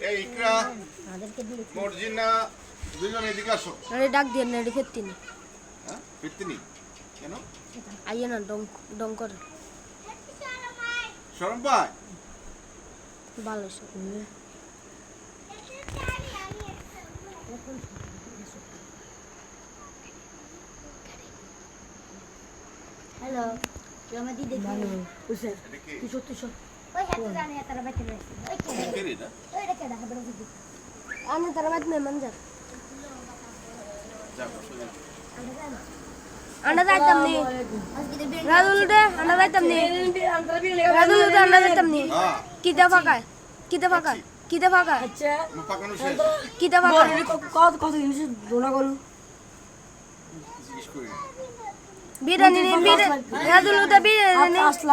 এই ইকরা মর্জিনা দুজন এদিকে আসো। আরে ডাক দিয়ে না রে ফেত্তিনি। হ্যাঁ ফিরতিনি কেন? আইয়ে না ডং ডং করে শরম পায়? ভালো সে হ্যালো আমরা দিদি দেখি হুসেন এটা কি? তুই সত্যি সত্যি ওই হাতে জানি তারা বাইতে রয়েছে ওই কে কেরি না? ওই রে কেডা হবে দিদি আনে তার বাদ মেহমান যা যা বসো যা। আন্ডা যাইতাম নি আজকে তো বের রাজুল দে আন্ডা যাইতাম নি রাজুল দে আন্ডা যাইতাম নি হ্যাঁ কিতে ফাঁকায় কিতে ফাঁকা কিতে ফাঁকা আচ্ছা আমার পাকানো শেষ। কিতে ফাঁকা বড় কত কত জিনিস দোনা করু জিজ্ঞেস করি না। বিরিয়ানি রাজুল দে বিরিয়ানি আসলা